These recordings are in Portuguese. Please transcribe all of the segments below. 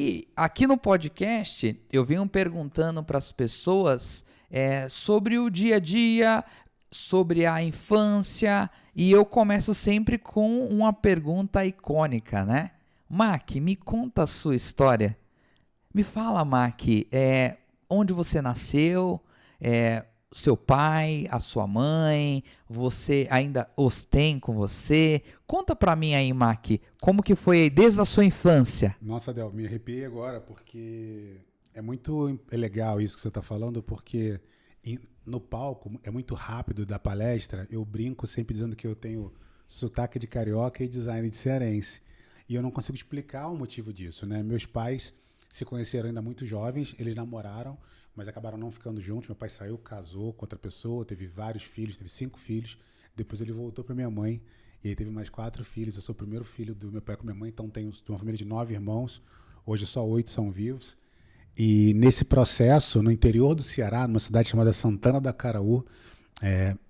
E aqui no podcast, eu venho perguntando para as pessoas sobre o dia a dia, sobre a infância, e eu começo sempre com uma pergunta icônica, né? Mac, me conta a sua história. Me fala, Mac, onde você nasceu, seu pai, a sua mãe, você ainda os tem com você? Conta pra mim aí, Mac, como que foi desde a sua infância? Nossa, Del, me arrepiei agora porque é legal isso que você está falando, porque no palco é muito rápido da palestra. Eu brinco sempre dizendo que eu tenho sotaque de carioca e design de cearense. E eu não consigo explicar o motivo disso, né? Meus pais se conheceram ainda muito jovens, eles namoraram, mas acabaram não ficando juntos. Meu pai saiu, casou com outra pessoa, teve vários filhos, teve 5 filhos. Depois ele voltou para minha mãe e aí teve mais 4 filhos. Eu sou o primeiro filho do meu pai com minha mãe, então tenho uma família de 9 irmãos. Hoje só 8 são vivos. E nesse processo, no interior do Ceará, numa cidade chamada Santana da Acaraú,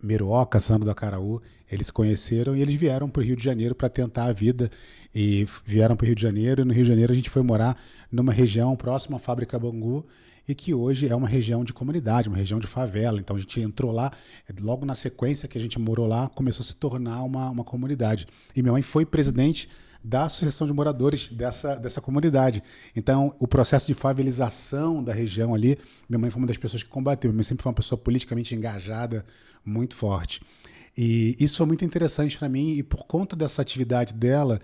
Meruoca, Santana da Acaraú, eles se conheceram e eles vieram para o Rio de Janeiro para tentar a vida. E vieram para o Rio de Janeiro, e no Rio de Janeiro a gente foi morar numa região próxima à Fábrica Bangu, e que hoje é uma região de comunidade, uma região de favela. Então a gente entrou lá, logo na sequência que a gente morou lá, começou a se tornar uma comunidade. E minha mãe foi presidente da Associação de Moradores dessa comunidade. Então, o processo de favelização da região ali, minha mãe foi uma das pessoas que combateu. Minha mãe sempre foi uma pessoa politicamente engajada, muito forte. E isso foi muito interessante para mim, e por conta dessa atividade dela,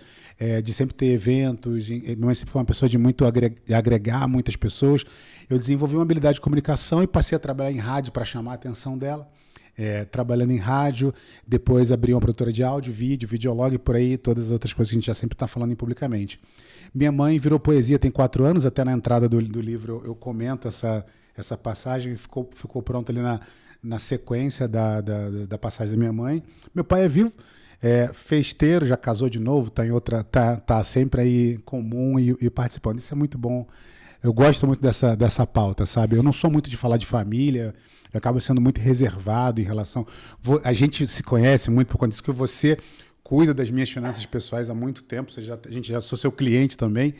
de sempre ter eventos, minha mãe sempre foi uma pessoa de muito agregar muitas pessoas, eu desenvolvi uma habilidade de comunicação e passei a trabalhar em rádio para chamar a atenção dela. Trabalhando em rádio, depois abri uma produtora de áudio, vídeo, videolog, por aí, todas as outras coisas que a gente já sempre está falando publicamente. Minha mãe virou poesia tem 4 anos, até na entrada do livro eu comento essa passagem, ficou pronta ali na sequência da passagem da minha mãe. Meu pai é vivo, festeiro, já casou de novo, tá sempre aí comum e participando. Isso é muito bom. Eu gosto muito dessa pauta, sabe? Eu não sou muito de falar de família, eu acabo sendo muito reservado em relação... A gente se conhece muito por conta disso, que você cuida das minhas finanças pessoais há muito tempo, a gente já sou seu cliente também,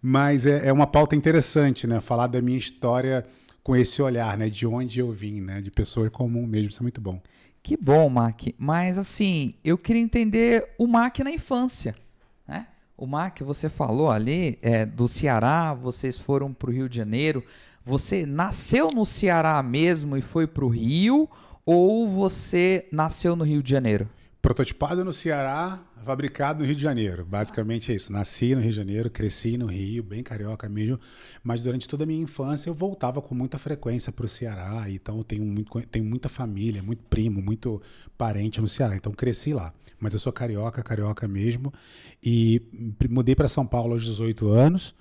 mas é uma pauta interessante, né? Falar da minha história com esse olhar, né? De onde eu vim, né? De pessoa comum mesmo, isso é muito bom. Que bom, Mac. Mas assim, eu queria entender o Mac na infância, né? O Mac, você falou ali do Ceará, vocês foram para o Rio de Janeiro. Você nasceu no Ceará mesmo e foi para o Rio, ou você nasceu no Rio de Janeiro? Prototipado no Ceará, fabricado no Rio de Janeiro. Basicamente é isso. Nasci no Rio de Janeiro, cresci no Rio, bem carioca mesmo, mas durante toda a minha infância eu voltava com muita frequência para o Ceará, então eu tenho muita família, muito primo, muito parente no Ceará, então cresci lá. Mas eu sou carioca mesmo, e mudei para São Paulo aos 18 anos,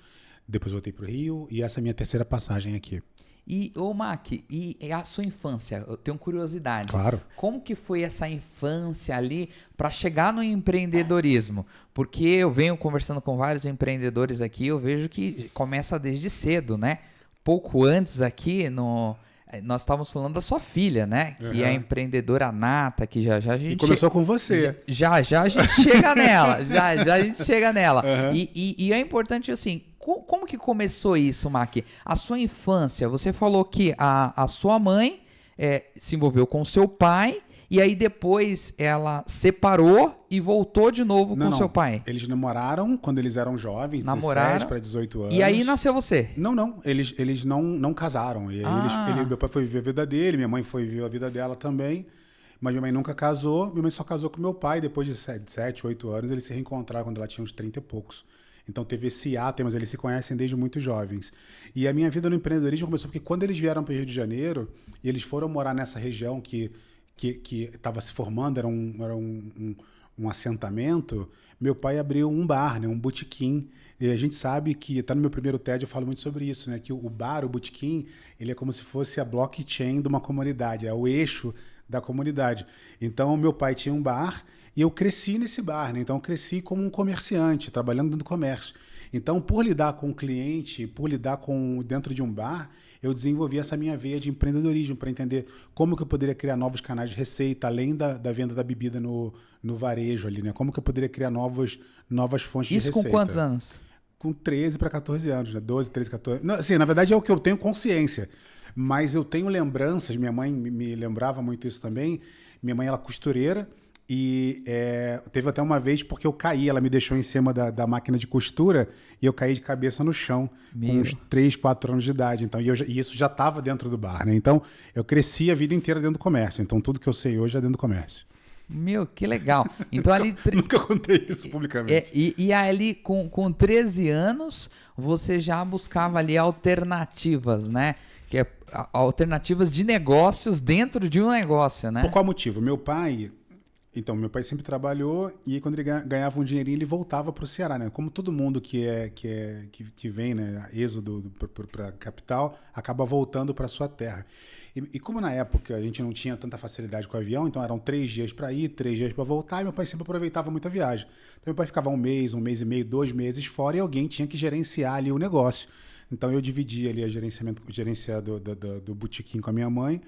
depois voltei para o Rio, e essa é a minha terceira passagem aqui. E, Mac, e a sua infância? Eu tenho curiosidade. Claro. Como que foi essa infância ali para chegar no empreendedorismo? Porque eu venho conversando com vários empreendedores aqui, eu vejo que começa desde cedo, né? Pouco antes aqui, nós estávamos falando da sua filha, né? Que é a empreendedora nata, que já a gente... E começou com você. Já a gente chega nela, já a gente chega nela. E é importante assim... Como que começou isso, Mac? A sua infância, você falou que a sua mãe se envolveu com o seu pai e aí depois ela separou e voltou de novo com o seu pai. Eles namoraram quando eles eram jovens, 17 para 18 anos. E aí nasceu você? Não. Eles não casaram. E aí meu pai foi viver a vida dele, minha mãe foi viver a vida dela também. Mas minha mãe nunca casou. Minha mãe só casou com meu pai. Depois de 7, 8 anos, eles se reencontraram quando ela tinha uns 30 e poucos. Então teve esse ato, mas eles se conhecem desde muito jovens. E a minha vida no empreendedorismo começou porque quando eles vieram para o Rio de Janeiro, e eles foram morar nessa região que estava se formando, era um assentamento, meu pai abriu um bar, né, um botequim. E a gente sabe que, tá no meu primeiro TED, eu falo muito sobre isso, né, que o bar, o botequim, ele é como se fosse a blockchain de uma comunidade, é o eixo da comunidade. Então, meu pai tinha um bar e eu cresci nesse bar, né? Então eu cresci como um comerciante, trabalhando dentro do comércio. Então, por lidar com o cliente, por lidar com dentro de um bar, eu desenvolvi essa minha veia de empreendedorismo para entender como que eu poderia criar novos canais de receita, além da venda da bebida no varejo ali, né? Como que eu poderia criar novas fontes de receita. Isso com quantos anos? com 13 para 14 anos, né? 12, 13, 14. Não, assim, na verdade é o que eu tenho consciência. Mas eu tenho lembranças, minha mãe me lembrava muito isso também. Minha mãe, ela é costureira. E teve até uma vez porque eu caí, ela me deixou em cima da máquina de costura e eu caí de cabeça no chão com uns 3, 4 anos de idade. Então, e isso já estava dentro do bar, né? Então, eu cresci a vida inteira dentro do comércio. Então, tudo que eu sei hoje é dentro do comércio. Meu, que legal. Então, ali... Nunca contei isso publicamente. E ali, com 13 anos, você já buscava ali alternativas, né? Que é alternativas de negócios dentro de um negócio, né? Por qual motivo? Meu pai sempre trabalhou e quando ele ganhava um dinheirinho, ele voltava para o Ceará, né? Como todo mundo que vem, né, êxodo para a capital, acaba voltando para sua terra. E como na época a gente não tinha tanta facilidade com o avião, então eram 3 dias para ir, 3 dias para voltar, e meu pai sempre aproveitava muito a viagem. Então meu pai ficava um mês e meio, 2 meses fora e alguém tinha que gerenciar ali o negócio. Então eu dividia ali gerenciar do botequim com a minha mãe.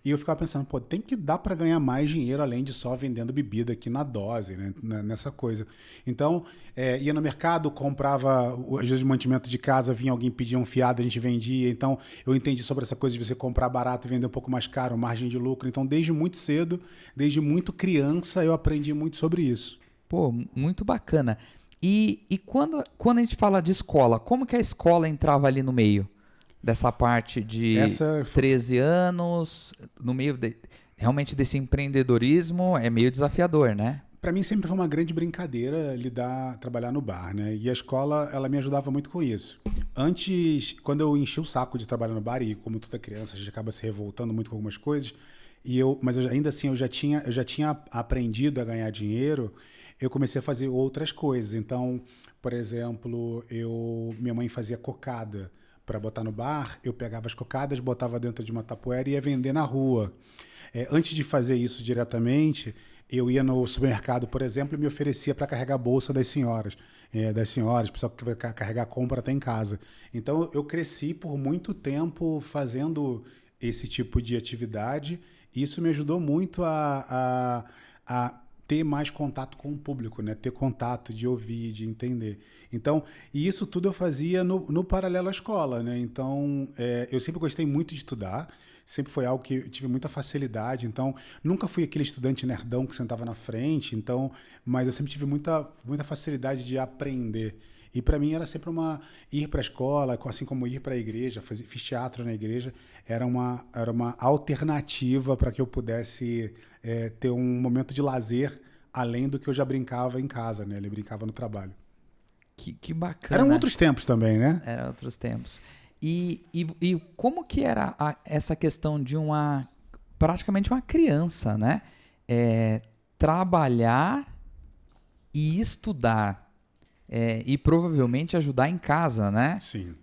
E eu ficava pensando, pô, tem que dar para ganhar mais dinheiro além de só vendendo bebida aqui na dose, né? Nessa coisa. Então, ia no mercado, comprava, às vezes, de mantimento de casa, vinha alguém pedir um fiado, a gente vendia. Então, eu entendi sobre essa coisa de você comprar barato e vender um pouco mais caro, margem de lucro. Então, desde muito cedo, desde muito criança, eu aprendi muito sobre isso. Pô, muito bacana. E quando a gente fala de escola, como que a escola entrava ali no meio? Dessa parte de 13 anos, no meio realmente desse empreendedorismo, é meio desafiador, né? Para mim sempre foi uma grande brincadeira trabalhar no bar, né? E a escola, ela me ajudava muito com isso. Antes, quando eu enchi o saco de trabalhar no bar, e como toda criança, a gente acaba se revoltando muito com algumas coisas, mas ainda assim eu já tinha aprendido a ganhar dinheiro, eu comecei a fazer outras coisas. Então, por exemplo, minha mãe fazia cocada para botar no bar, eu pegava as cocadas, botava dentro de uma tapoeira e ia vender na rua. Antes de fazer isso diretamente, eu ia no supermercado, por exemplo, e me oferecia para carregar a bolsa das senhoras. Pessoal que vai carregar compra até em casa. Então, eu cresci por muito tempo fazendo esse tipo de atividade e isso me ajudou muito a ter mais contato com o público, né? Ter contato, de ouvir, de entender. Então, e isso tudo eu fazia no paralelo à escola, né? Então, eu sempre gostei muito de estudar, sempre foi algo que eu tive muita facilidade, então, nunca fui aquele estudante nerdão que sentava na frente, então, mas eu sempre tive muita facilidade de aprender. E para mim era sempre ir para a escola, assim como ir para a igreja, fiz teatro na igreja, era uma alternativa para que eu pudesse ter um momento de lazer além do que eu já brincava em casa, né? Ele brincava no trabalho. Que bacana. Eram outros tempos também, né? Eram outros tempos. E como que era essa questão de praticamente uma criança, né? Trabalhar e estudar. E provavelmente ajudar em casa, né? Sim.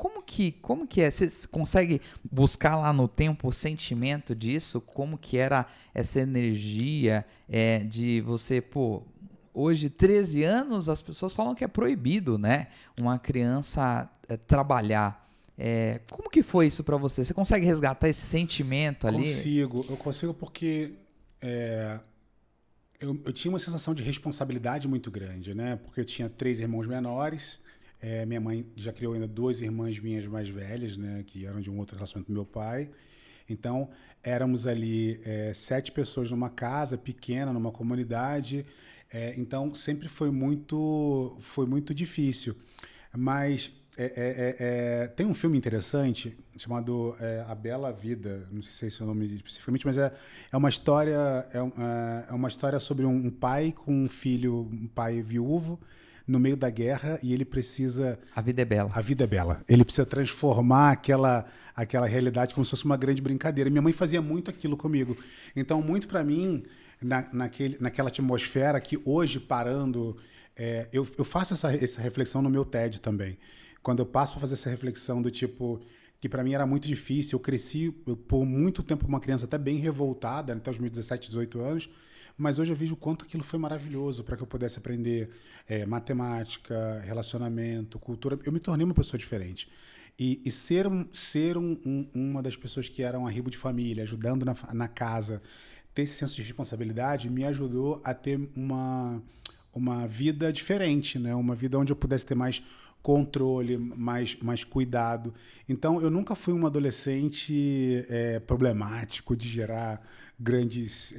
Como que é? Você consegue buscar lá no tempo o sentimento disso? Como que era essa energia de você, pô, hoje 13 anos as pessoas falam que é proibido, né? Uma criança trabalhar. Como que foi isso para você? Você consegue resgatar esse sentimento ali? Eu consigo porque eu tinha uma sensação de responsabilidade muito grande, né? Porque eu tinha 3 irmãos menores, minha mãe já criou ainda 2 irmãs minhas mais velhas, né? Que eram de um outro relacionamento do meu pai. Então, éramos ali 7 pessoas numa casa pequena, numa comunidade. Então, sempre foi muito difícil. Mas tem um filme interessante chamado A Bela Vida, não sei se é esse o nome especificamente, mas é uma história sobre um pai com um filho, um pai viúvo no meio da guerra e ele precisa... A vida é bela. A vida é bela. Ele precisa transformar aquela realidade como se fosse uma grande brincadeira. Minha mãe fazia muito aquilo comigo. Então, muito para mim, naquela atmosfera que hoje, parando... eu faço essa reflexão no meu TED também. Quando eu passo para fazer essa reflexão do tipo, que para mim era muito difícil, eu cresci por muito tempo uma criança até bem revoltada, até os meus 17, 18 anos, mas hoje eu vejo o quanto aquilo foi maravilhoso para que eu pudesse aprender matemática, relacionamento, cultura. Eu me tornei uma pessoa diferente. E ser uma das pessoas que eram arribo de família, ajudando na casa, ter esse senso de responsabilidade, me ajudou a ter uma vida diferente, né? Uma vida onde eu pudesse ter mais controle, mais cuidado. Então, eu nunca fui um adolescente problemático, de gerar grandes...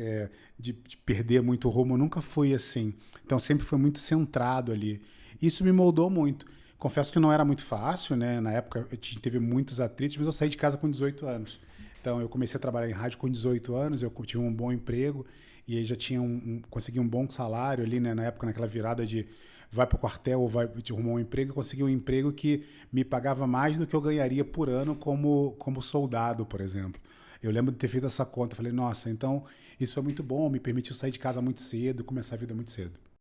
de perder muito rumo. Eu nunca fui assim. Então, sempre foi muito centrado ali. Isso me moldou muito. Confesso que não era muito fácil, né? Na época, teve muitos atritos, mas eu saí de casa com 18 anos. Então, eu comecei a trabalhar em rádio com 18 anos, eu tive um bom emprego, e aí já tinha consegui um bom salário ali, né? Na época, naquela virada de vai para o quartel ou vai te arrumar um emprego, eu consegui um emprego que me pagava mais do que eu ganharia por ano como soldado, por exemplo. Eu lembro de ter feito essa conta, falei, nossa, então isso é muito bom, me permitiu sair de casa muito cedo, começar a vida muito cedo.